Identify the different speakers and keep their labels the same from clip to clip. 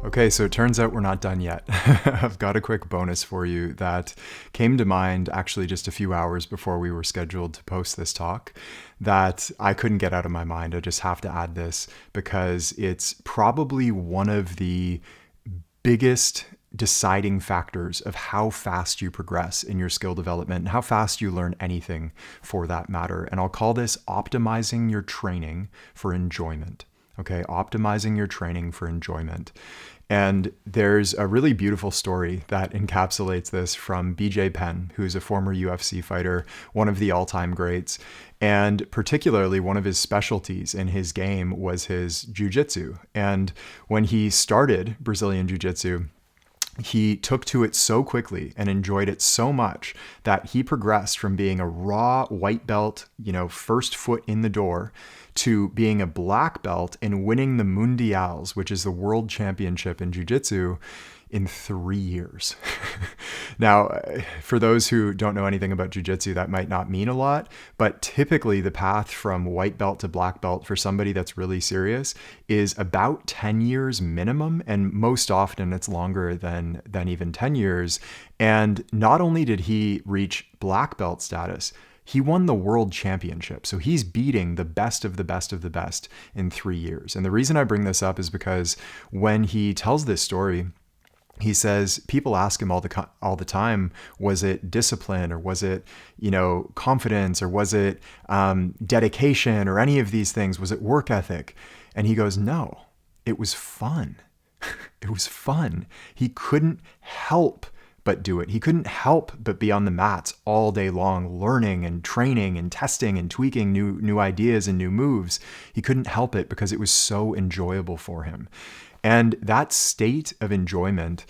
Speaker 1: Okay, so it turns out we're not done yet. I've got a quick bonus for you that came to mind actually just a few hours before we were scheduled to post this talk that I couldn't get out of my mind. I just have to add this because it's probably one of the biggest deciding factors of how fast you progress in your skill development and how fast you learn anything for that matter. And I'll call this optimizing your training for enjoyment. Okay, optimizing your training for enjoyment. And there's a really beautiful story that encapsulates this from BJ Penn, who's a former UFC fighter, one of the all-time greats. And particularly one of his specialties in his game was his jiu-jitsu. And when he started Brazilian jiu-jitsu, he took to it so quickly and enjoyed it so much that he progressed from being a raw white belt, first foot in the door, to being a black belt and winning the Mundials, which is the world championship in jiu-jitsu, in 3 years. Now, for those who don't know anything about jiu-jitsu, that might not mean a lot, but typically the path from white belt to black belt for somebody that's really serious is about 10 years minimum, and most often it's longer than even 10 years. And not only did he reach black belt status, he won the world championship. So he's beating the best of the best of the best in 3 years. And the reason I bring this up is because when he tells this story, he says people ask him all the time, was it discipline or was it, confidence or was it dedication or any of these things? Was it work ethic? And he goes, no, it was fun. It was fun. He couldn't help but do it. He couldn't help but be on the mats all day long, learning and training and testing and tweaking new ideas and new moves. He couldn't help it because it was so enjoyable for him. And that state of enjoyment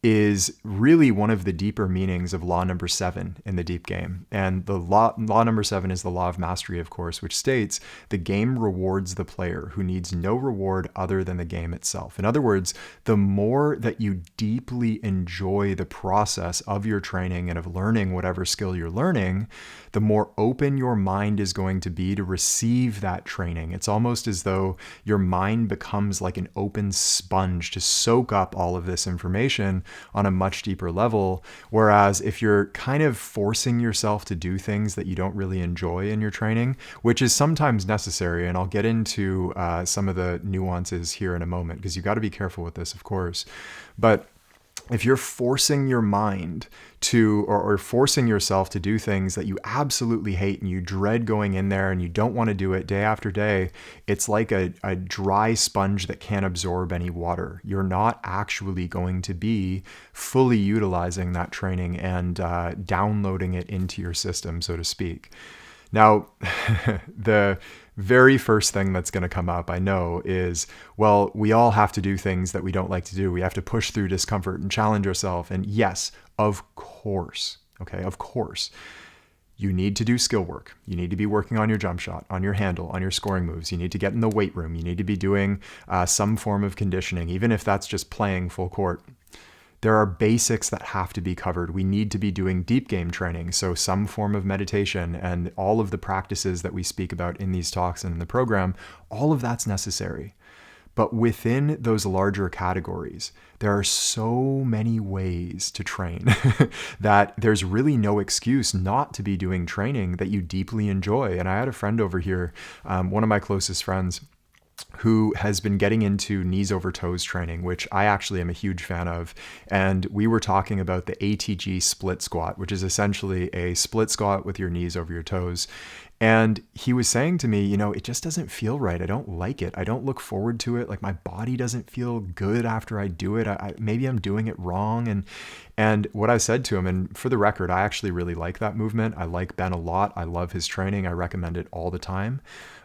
Speaker 1: is really one of the deeper meanings of law number 7 in the deep game. And the law number 7 is the law of mastery, of course, which states the game rewards the player who needs no reward other than the game itself. In other words, the more that you deeply enjoy the process of your training and of learning whatever skill you're learning, the more open your mind is going to be to receive that training. It's almost as though your mind becomes like an open sponge to soak up all of this information on a much deeper level. Whereas if you're kind of forcing yourself to do things that you don't really enjoy in your training, which is sometimes necessary, and I'll get into some of the nuances here in a moment, because you've got to be careful with this, of course. But if you're forcing your mind to, or forcing yourself to do things that you absolutely hate and you dread going in there and you don't want to do it day after day, it's like a dry sponge that can't absorb any water. You're not actually going to be fully utilizing that training and downloading it into your system, so to speak. Now, the very first thing that's going to come up, I know, is, well, we all have to do things that we don't like to do. We have to push through discomfort and challenge ourselves. And yes, of course, okay, of course, you need to do skill work. You need to be working on your jump shot, on your handle, on your scoring moves. You need to get in the weight room. You need to be doing some form of conditioning, even if that's just playing full court. There are basics that have to be covered. We need to be doing deep game training, so some form of meditation and all of the practices that we speak about in these talks and in the program, all of that's necessary. But within those larger categories, there are so many ways to train that there's really no excuse not to be doing training that you deeply enjoy. And I had a friend over here, one of my closest friends, who has been getting into knees over toes training, which I actually am a huge fan of. And we were talking about the ATG split squat, which is essentially a split squat with your knees over your toes. And he was saying to me, it just doesn't feel right. I don't like it. I don't look forward to it. Like my body doesn't feel good after I do it. Maybe I'm doing it wrong. And what I said to him, and for the record, I actually really like that movement. I like Ben a lot. I love his training. I recommend it all the time.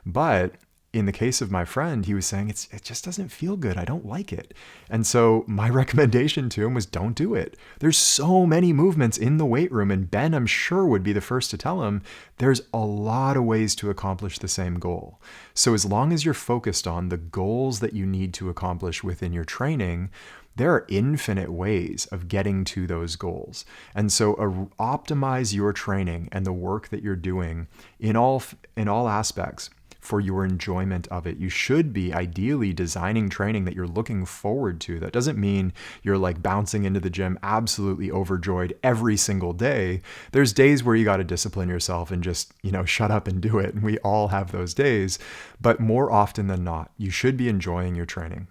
Speaker 1: But in the case of my friend, he was saying it just doesn't feel good. I don't like it. And so my recommendation to him was don't do it. There's so many movements in the weight room, and Ben, I'm sure, would be the first to tell him there's a lot of ways to accomplish the same goal. So as long as you're focused on the goals that you need to accomplish within your training, there are infinite ways of getting to those goals. And so optimize your training and the work that you're doing in all aspects, for your enjoyment of it. You should be ideally designing training that you're looking forward to. That doesn't mean you're like bouncing into the gym absolutely overjoyed every single day. There's days where you got to discipline yourself and just, shut up and do it. And we all have those days. But more often than not, you should be enjoying your training.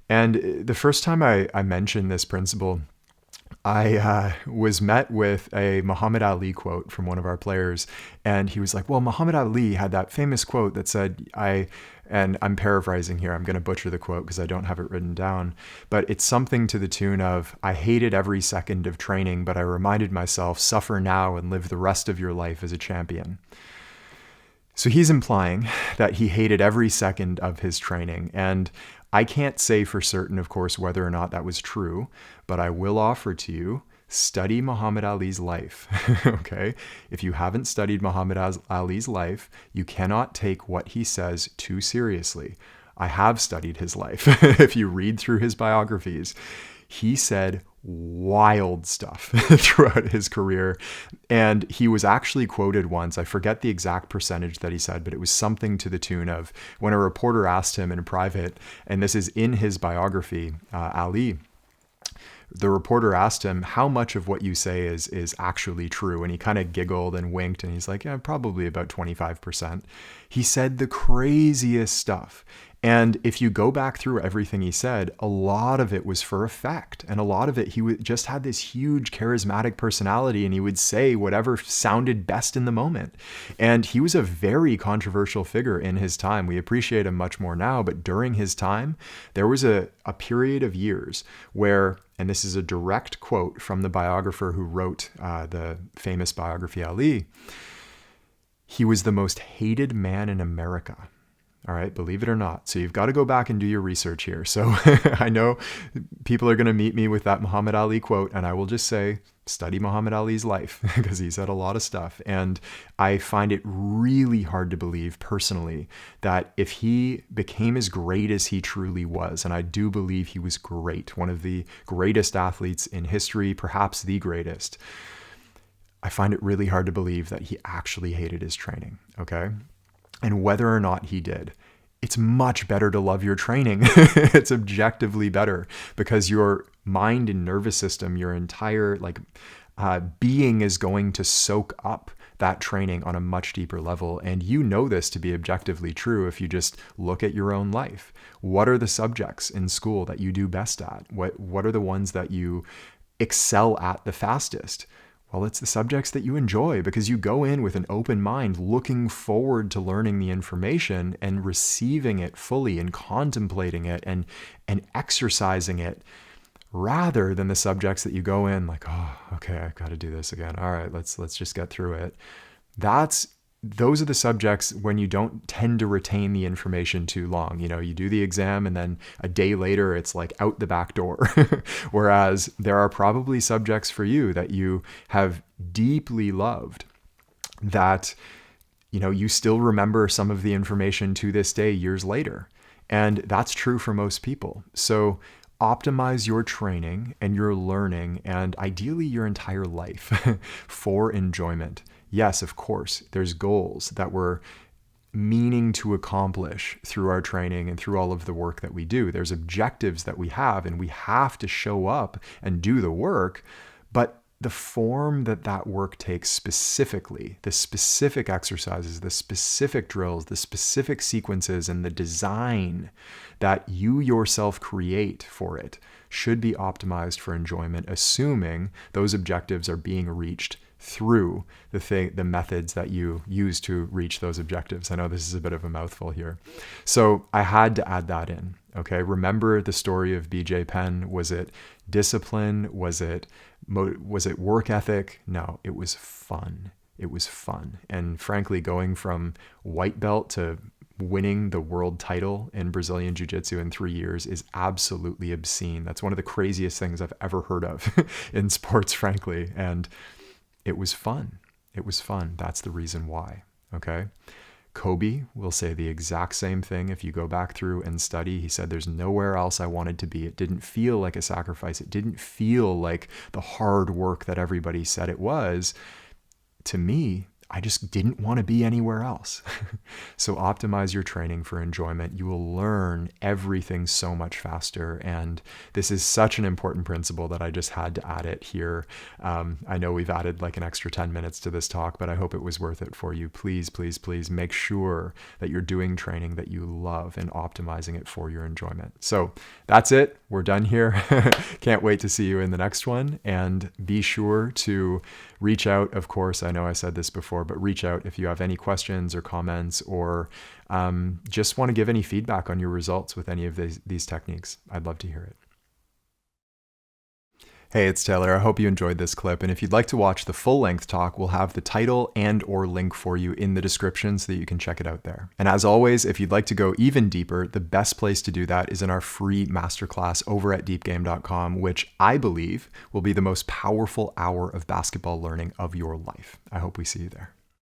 Speaker 1: And the first time I mentioned this principle, I was met with a Muhammad Ali quote from one of our players. And he was like, well, Muhammad Ali had that famous quote that said, and I'm paraphrasing here, I'm going to butcher the quote because I don't have it written down, but it's something to the tune of, I hated every second of training, but I reminded myself, suffer now and live the rest of your life as a champion. So he's implying that he hated every second of his training. And I can't say for certain, of course, whether or not that was true, but I will offer to you, study Muhammad Ali's life, okay? If you haven't studied Muhammad Ali's life, you cannot take what he says too seriously. I have studied his life. If you read through his biographies, he said wild stuff throughout his career. And he was actually quoted once, I forget the exact percentage that he said, but it was something to the tune of, when a reporter asked him in private, and this is in his biography, Ali, the reporter asked him, how much of what you say is actually true? And he kind of giggled and winked, and he's like, yeah, probably about 25%. He said the craziest stuff. And if you go back through everything he said, a lot of it was for effect. And a lot of it, just had this huge charismatic personality, and he would say whatever sounded best in the moment. And he was a very controversial figure in his time. We appreciate him much more now, but during his time, there was a period of years where, and this is a direct quote from the biographer who wrote the famous biography Ali, he was the most hated man in America. All right, believe it or not. So you've got to go back and do your research here. So I know people are going to meet me with that Muhammad Ali quote, and I will just say, study Muhammad Ali's life, because he said a lot of stuff. And I find it really hard to believe personally that if he became as great as he truly was, and I do believe he was great, one of the greatest athletes in history, perhaps the greatest, I find it really hard to believe that he actually hated his training, okay? And whether or not he did, it's much better to love your training. It's objectively better, because your mind and nervous system, your entire being is going to soak up that training on a much deeper level. And you know this to be objectively true if you just look at your own life. What are the subjects in school that you do best at? What are the ones that you excel at the fastest? Well, it's the subjects that you enjoy, because you go in with an open mind, looking forward to learning the information and receiving it fully and contemplating it and exercising it, rather than the subjects that you go in like, oh, okay, I've got to do this again. All right, let's just get through it. Those are the subjects when you don't tend to retain the information too long. You do the exam and then a day later it's like out the back door. Whereas there are probably subjects for you that you have deeply loved that, you still remember some of the information to this day, years later. And that's true for most people. So optimize your training and your learning, and ideally your entire life for enjoyment. Yes, of course, there's goals that we're meaning to accomplish through our training and through all of the work that we do. There's objectives that we have, and we have to show up and do the work. But the form that work takes specifically, the specific exercises, the specific drills, the specific sequences, and the design that you yourself create for it should be optimized for enjoyment, assuming those objectives are being reached through the methods that you use to reach those objectives. I know this is a bit of a mouthful here. So I had to add that in. Okay. Remember the story of BJ Penn. Was it discipline? Was it work ethic? No, it was fun. It was fun. And frankly, going from white belt to winning the world title in Brazilian Jiu-Jitsu in 3 years is absolutely obscene. That's one of the craziest things I've ever heard of in sports, frankly. And it was fun. It was fun. That's the reason why. Okay. Kobe will say the exact same thing. If you go back through and study, he said, there's nowhere else I wanted to be. It didn't feel like a sacrifice. It didn't feel like the hard work that everybody said it was. To me, I just didn't want to be anywhere else. So optimize your training for enjoyment. You will learn everything so much faster. And this is such an important principle that I just had to add it here. I know we've added like an extra 10 minutes to this talk, but I hope it was worth it for you. Please, please, please make sure that you're doing training that you love and optimizing it for your enjoyment. So that's it. We're done here. Can't wait to see you in the next one. And be sure to reach out. Of course, I know I said this before, but reach out if you have any questions or comments, or just want to give any feedback on your results with any of these techniques. I'd love to hear it. Hey, it's Taylor. I hope you enjoyed this clip. And if you'd like to watch the full-length talk, we'll have the title and/or link for you in the description so that you can check it out there. And as always, if you'd like to go even deeper, the best place to do that is in our free masterclass over at deepgame.com, which I believe will be the most powerful hour of basketball learning of your life. I hope we see you there.